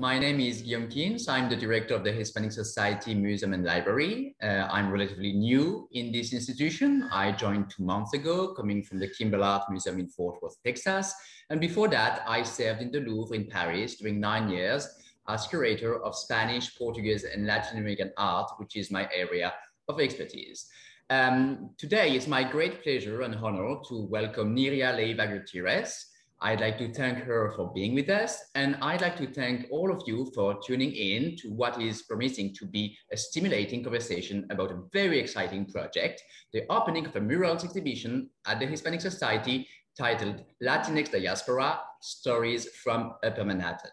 my name is Guillaume Kientz. I'm the director of the Hispanic Society Museum and Library. I'm relatively new in this institution. I joined 2 months ago, coming from the Kimball Art Museum in Fort Worth, Texas. And before that, I served in the Louvre in Paris during 9 years as curator of Spanish, Portuguese, and Latin American art, which is my area of expertise. Today, it's my great pleasure and honor to welcome Niria Leyva-Gutierrez. I'd like to thank her for being with us, and I'd like to thank all of you for tuning in to what is promising to be a stimulating conversation about a very exciting project, the opening of a murals exhibition at the Hispanic Society titled Latinx Diaspora, Stories from Upper Manhattan.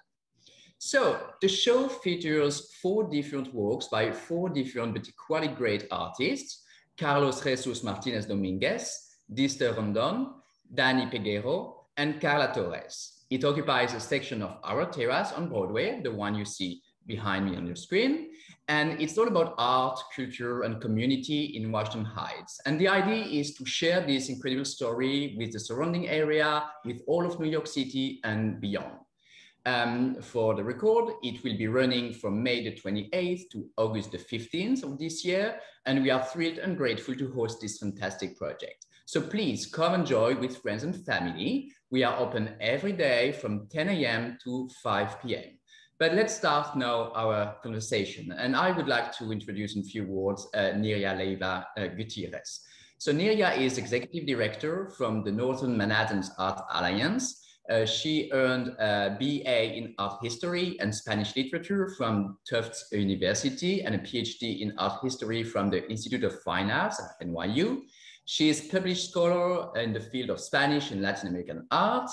So the show features 4 different works by 4 different but equally great artists: Carlos Jesus Martinez Dominguez, Dister Rondon, Danny Peguero, and Carla Torres. It occupies a section of our terrace on Broadway, the one you see behind me on your screen. And it's all about art, culture, and community in Washington Heights. And the idea is to share this incredible story with the surrounding area, with all of New York City and beyond. For the record, it will be running from May the 28th to August the 15th of this year. And we are thrilled and grateful to host this fantastic project. So please come enjoy with friends and family. We are open every day from 10 a.m. to 5 p.m. But let's start now our conversation. And I would like to introduce in a few words Niria Leyva-Gutierrez. So Niria is executive director from the Northern Manhattan's Art Alliance. She earned a BA in art history and Spanish literature from Tufts University and a Ph.D. in art history from the Institute of Fine Arts at NYU. She is a published scholar in the field of Spanish and Latin American art.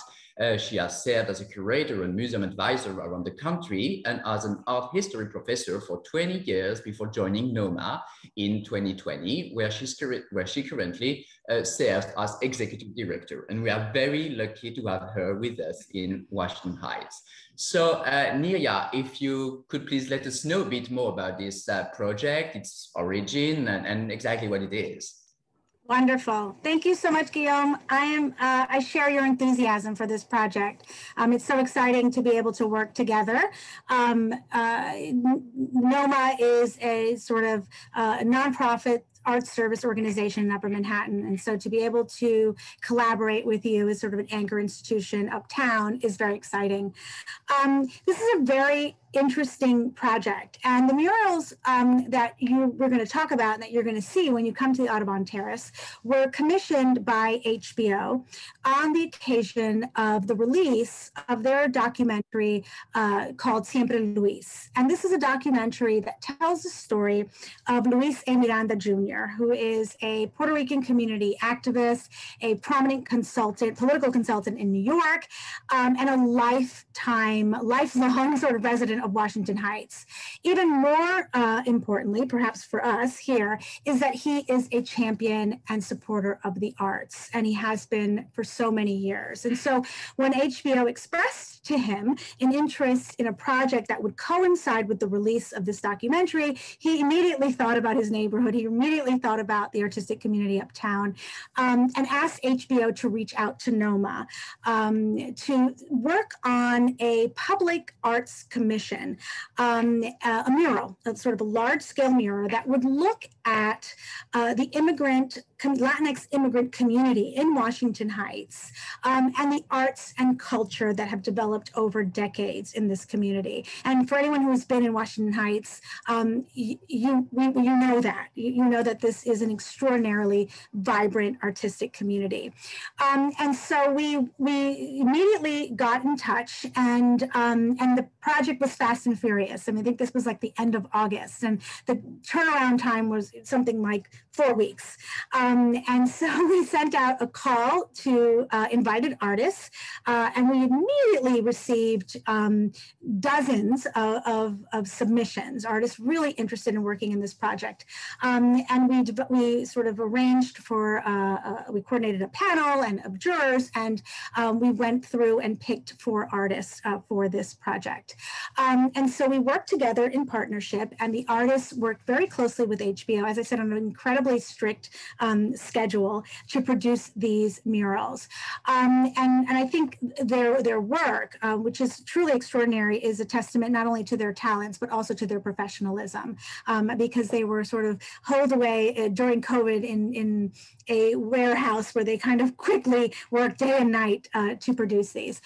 She has served as a curator and museum advisor around the country and as an art history professor for 20 years before joining NoMAA in 2020, where she currently serves as executive director. And we are very lucky to have her with us in Washington Heights. So Niria, if you could please let us know a bit more about this project, its origin, and exactly what it is. Wonderful. Thank you so much, Guillaume. I share your enthusiasm for this project. It's so exciting to be able to work together. NoMAA is a sort of nonprofit arts service organization in Upper Manhattan. And so to be able to collaborate with you as sort of an anchor institution uptown is very exciting. This is a very interesting project. And the murals that we're going to talk about and that you're going to see when you come to the Audubon Terrace were commissioned by HBO on the occasion of the release of their documentary called Siempre Luis. And this is a documentary that tells the story of Luis A. Miranda Jr., who is a Puerto Rican community activist, a prominent consultant, political consultant in New York, and a lifelong sort of resident of Washington Heights. Even more importantly, perhaps for us here, is that he is a champion and supporter of the arts, and he has been for so many years. And so when HBO expressed to him an interest in a project that would coincide with the release of this documentary, he immediately thought about his neighborhood. He immediately thought about the artistic community uptown, and asked HBO to reach out to NoMAA to work on a public arts commission, a mural, sort of a large-scale mural that would look at the Latinx immigrant community in Washington Heights, and the arts and culture that have developed over decades in this community. And for anyone who has been in Washington Heights, you know that. You know that this is an extraordinarily vibrant artistic community. And so we immediately got in touch, and the project was fast and furious. I mean, I think this was like the end of August, and the turnaround time was something like 4 weeks. And so we sent out a call to invited artists, and we immediately received dozens of submissions, artists really interested in working in this project. And we sort of arranged for, we coordinated a panel and of jurors, and we went through and picked 4 artists for this project. And so we worked together in partnership, and the artists worked very closely with HBO, as I said, on an incredible incredibly strict schedule to produce these murals. And I think their work, which is truly extraordinary, is a testament not only to their talents, but also to their professionalism, because they were sort of holed away during COVID in a warehouse where they kind of quickly worked day and night to produce these.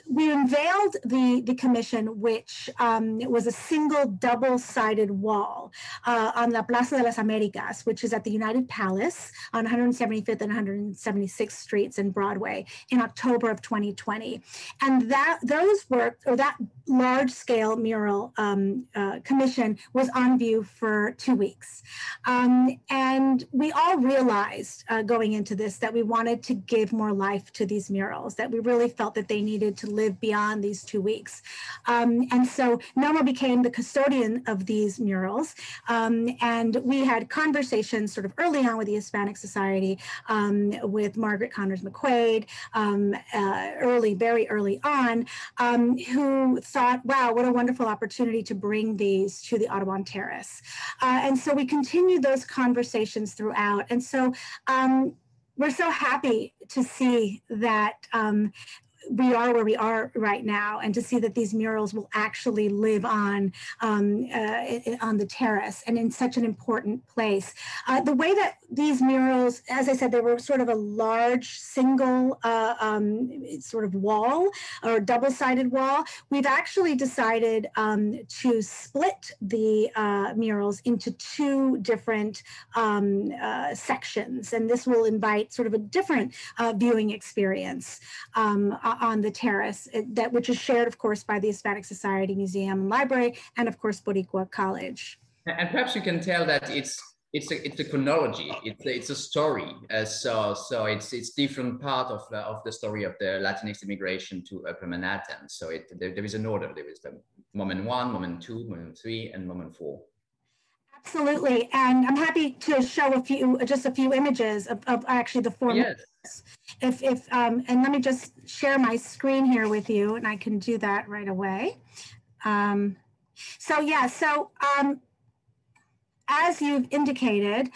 We unveiled the commission, which was a single double-sided wall on La Plaza de las Americas, which is at the United Palace on 175th and 176th Streets in Broadway in October of 2020. And that large-scale mural commission was on view for 2 weeks. And we all realized going into this that we wanted to give more life to these murals, that we really felt that they needed to live beyond these 2 weeks. And so NoMAA became the custodian of these murals. And we had conversations sort of early on with the Hispanic Society, with Margaret Connors McQuaid, very early on, who thought, wow, what a wonderful opportunity to bring these to the Audubon Terrace. And so we continued those conversations throughout. And so we're so happy to see that we are where we are right now, and to see that these murals will actually live on the terrace and in such an important place. The way that these murals, as I said, they were sort of a large single sort of wall or double-sided wall. We've actually decided to split the murals into 2 different sections, and this will invite sort of a different viewing experience on the terrace, which is shared, of course, by the Hispanic Society Museum and Library, and of course, Boricua College. And perhaps you can tell that it's a chronology. It's a story. So it's different part of the story of the Latinx immigration to Upper Manhattan. So there is an order. There is the moment 1, moment 2, moment 3, and moment 4. Absolutely, and I'm happy to show just a few images of actually the 4 yes. And let me just share my screen here with you, and I can do that right away. As you've indicated,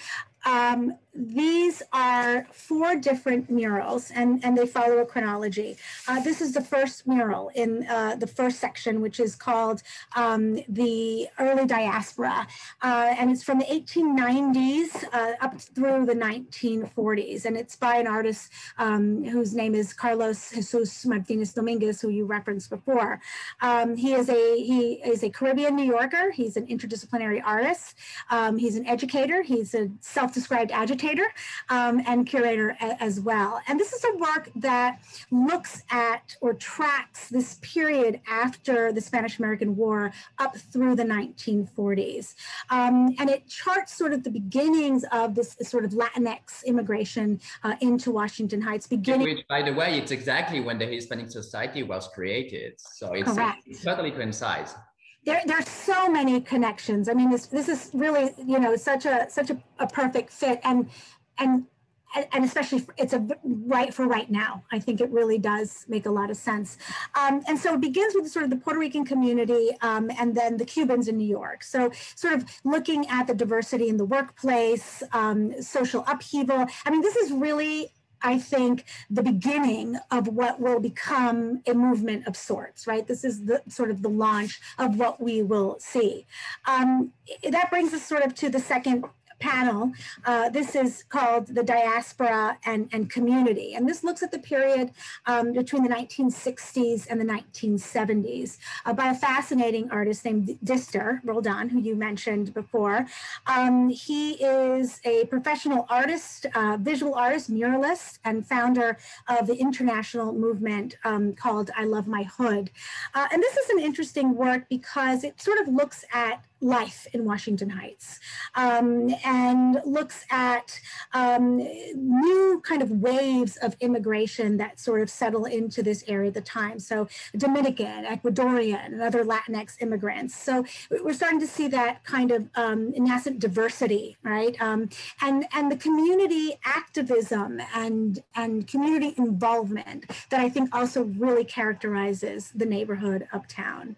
these are 4 different murals, and they follow a chronology. This is the first mural in the first section, which is called the Early Diaspora, and it's from the 1890s up through the 1940s, and it's by an artist whose name is Carlos Jesus Martinez Dominguez, who you referenced before. He is a Caribbean New Yorker. He's an interdisciplinary artist. He's an educator. He's a self-described agitator. And curator as well. And this is a work that looks at or tracks this period after the Spanish-American War up through the 1940s. And it charts sort of the beginnings of this sort of Latinx immigration into Washington Heights. Which, by the way, it's exactly when the Hispanic Society was created. So it totally coincides. There are so many connections. I mean, this is really, such a perfect fit, and especially it's right for right now. I think it really does make a lot of sense. And so it begins with sort of the Puerto Rican community and then the Cubans in New York. So sort of looking at the diversity in the workplace, social upheaval. I mean, this is really, I think, the beginning of what will become a movement of sorts, right? This is the sort of the launch of what we will see. That brings us sort of to the second panel. This is called the Diaspora and Community. And this looks at the period between the 1960s and the 1970s by a fascinating artist named Dister Roldan, who you mentioned before. He is a professional artist, visual artist, muralist, and founder of the international movement called I Love My Hood. And this is an interesting work because it sort of looks at life in Washington Heights and looks at new kind of waves of immigration that sort of settle into this area at the time. So Dominican, Ecuadorian, and other Latinx immigrants. So we're starting to see that kind of nascent diversity, right? And the community activism and community involvement that I think also really characterizes the neighborhood uptown.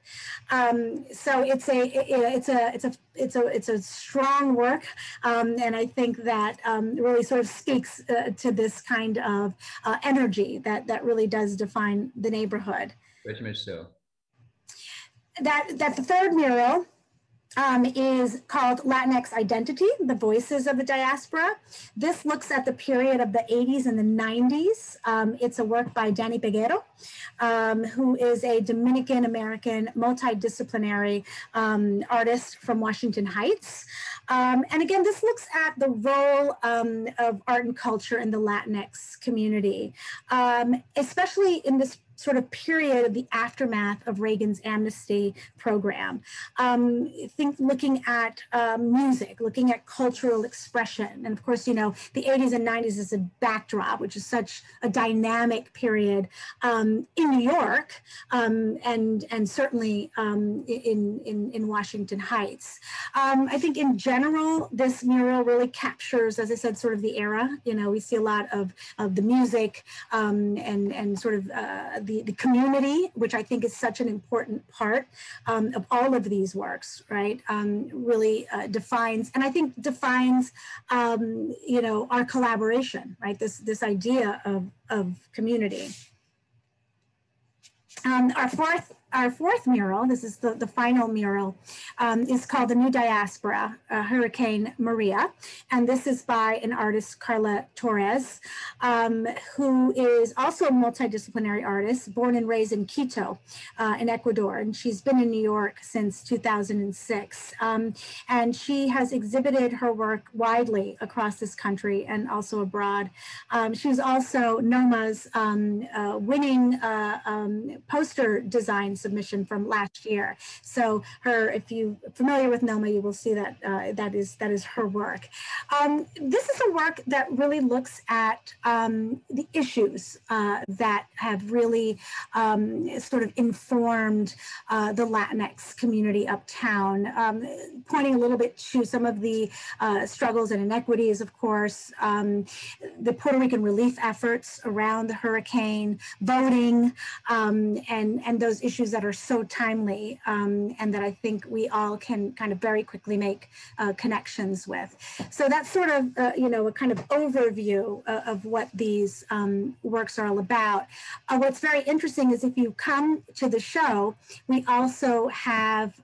So it's a strong work, and I think that really sort of speaks to this kind of energy that really does define the neighborhood. Very much so. That the third mural is called Latinx Identity, the Voices of the Diaspora. This looks at the period of the 80s and the 90s. It's a work by Danny Peguero, who is a Dominican-American multidisciplinary artist from Washington Heights. And again, this looks at the role of art and culture in the Latinx community, especially in this sort of period of the aftermath of Reagan's amnesty program. Looking at music, looking at cultural expression. And of course, you know, the 80s and 90s is a backdrop, which is such a dynamic period in New York and certainly in Washington Heights. I think in general, this mural really captures, as I said, sort of the era. You know, we see a lot of the music and sort of the community, which I think is such an important part of all of these works, right? Really defines, and I think defines, you know, our collaboration, right? This idea of community. Our fourth mural, this is the final mural, is called The New Diaspora, Hurricane Maria. And this is by an artist, Carla Torres, who is also a multidisciplinary artist, born and raised in Quito, in Ecuador. And she's been in New York since 2006. And she has exhibited her work widely across this country and also abroad. She was also NoMAA's winning poster design submission from last year. So if you're familiar with NoMAA, you will see that that is her work. This is a work that really looks at the issues that have really sort of informed the Latinx community uptown, pointing a little bit to some of the struggles and inequities, of course, the Puerto Rican relief efforts around the hurricane, voting, and those issues that are so timely and that I think we all can kind of very quickly make connections with. So that's sort of, you know, a kind of overview of what these works are all about. What's very interesting is if you come to the show, we also have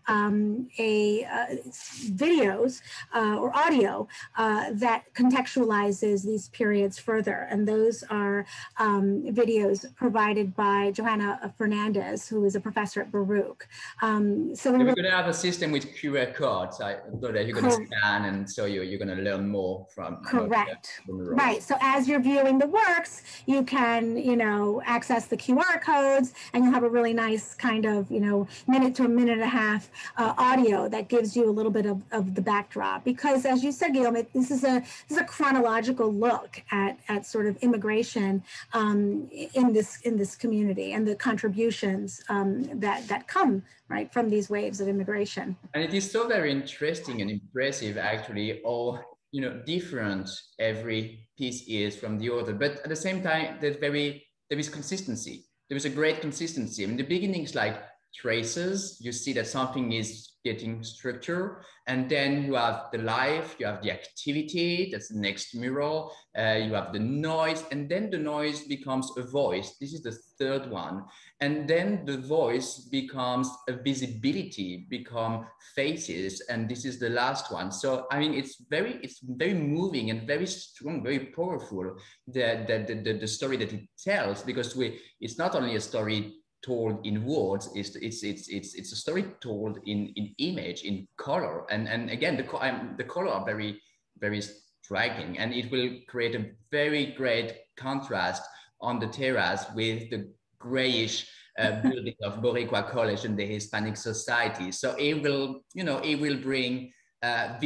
videos or audio that contextualizes these periods further. And those are videos provided by Johanna Fernandez, who is a professor at Baruch. So we're going to have a system with QR codes, so that you're going to scan, and so you're going to learn more from. Correct. Right. So as you're viewing the works, you can, you know, access the QR codes, and you'll have a really nice kind of, you know, minute to a minute and a half audio that gives you a little bit of the backdrop. Because as you said, Guillaume, this is a chronological look at sort of immigration in this community and the contributions that come right from these waves of immigration. And it is so very interesting and impressive, actually, all, you know, different every piece is from the other, but at the same time, there is consistency. There is a great consistency. In the beginning, it's like traces. You see that something is getting structure, and then you have the life, you have the activity, that's the next mural, you have the noise, and then the noise becomes a voice. This is the third one. And then the voice becomes a visibility, become faces, and this is the last one. So I mean, it's very moving and very strong, very powerful, the story that it tells, because it's not only a story told in words, it's a story told in image, in color, and again the color are very, very striking, and it will create a very great contrast on the terrace with the grayish building of Boricua College and the Hispanic Society. So it will, you know, it will bring a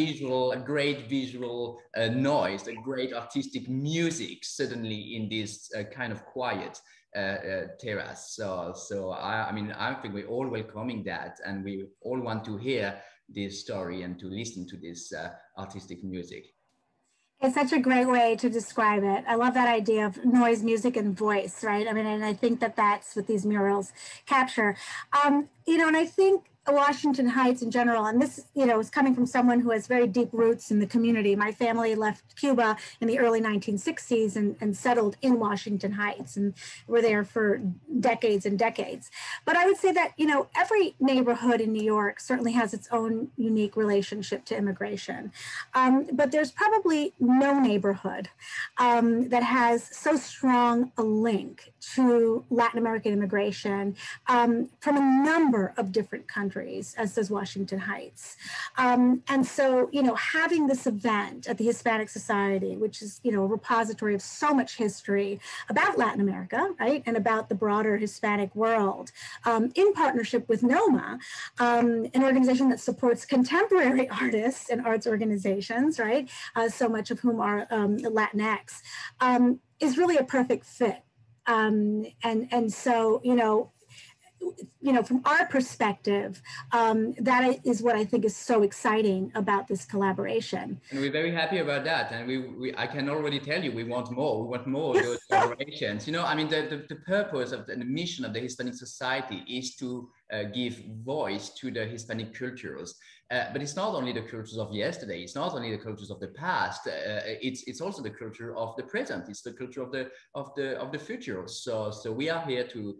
great visual noise, a great artistic music suddenly in this kind of quiet terrace. So I mean, I think we're all welcoming that, and we all want to hear this story and to listen to this artistic music. It's such a great way to describe it. I love that idea of noise, music, and voice, right? I mean, and I think that that's what these murals capture. You know, and I think Washington Heights in general, and this, is coming from someone who has very deep roots in the community. My family left Cuba in the early 1960s and settled in Washington Heights, and were there for decades and decades. But I would say that, every neighborhood in New York certainly has its own unique relationship to immigration. But there's probably no neighborhood that has so strong a link to Latin American immigration from a number of different countries, as does Washington Heights. And so, having this event at the Hispanic Society, which is, a repository of so much history about Latin America, right, and about the broader Hispanic world, in partnership with NoMAA, an organization that supports contemporary artists and arts organizations, right, so much of whom are Latinx, is really a perfect fit. And so, from our perspective, that is what I think is so exciting about this collaboration. And we're very happy about that. And I can already tell you, we want more. We want more of those collaborations. The purpose of the mission of the Hispanic Society is to give voice to the Hispanic cultures. But it's not only the cultures of yesterday. It's not only the cultures of the past. It's also the culture of the present. It's the culture of the future. So we are here to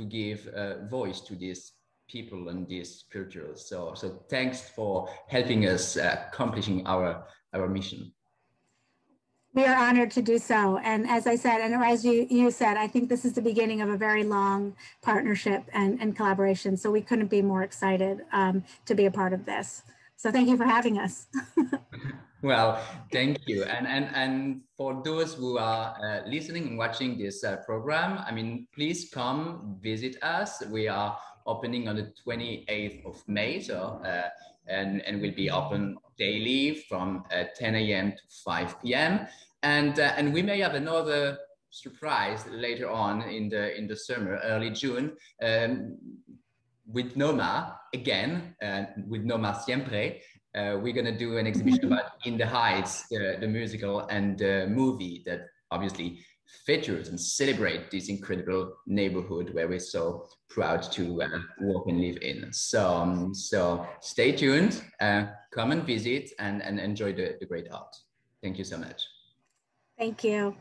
give voice to these people and these cultures. So thanks for helping us accomplishing our mission. We are honored to do so. And as I said, and as you said, I think this is the beginning of a very long partnership and collaboration. So we couldn't be more excited to be a part of this. So thank you for having us. Well, thank you. And for those who are listening and watching this program, please come visit us. We are opening on the 28th of May. So, and we'll be open daily from 10 a.m. to 5 p.m. And we may have another surprise later on in the summer, early June, with NoMAA again, with NoMAA Siempre. We're going to do an exhibition about In the Heights, the musical and the movie that obviously features and celebrate this incredible neighborhood where we're so proud to work and live in. So stay tuned, come and visit and enjoy the great art. Thank you so much. Thank you.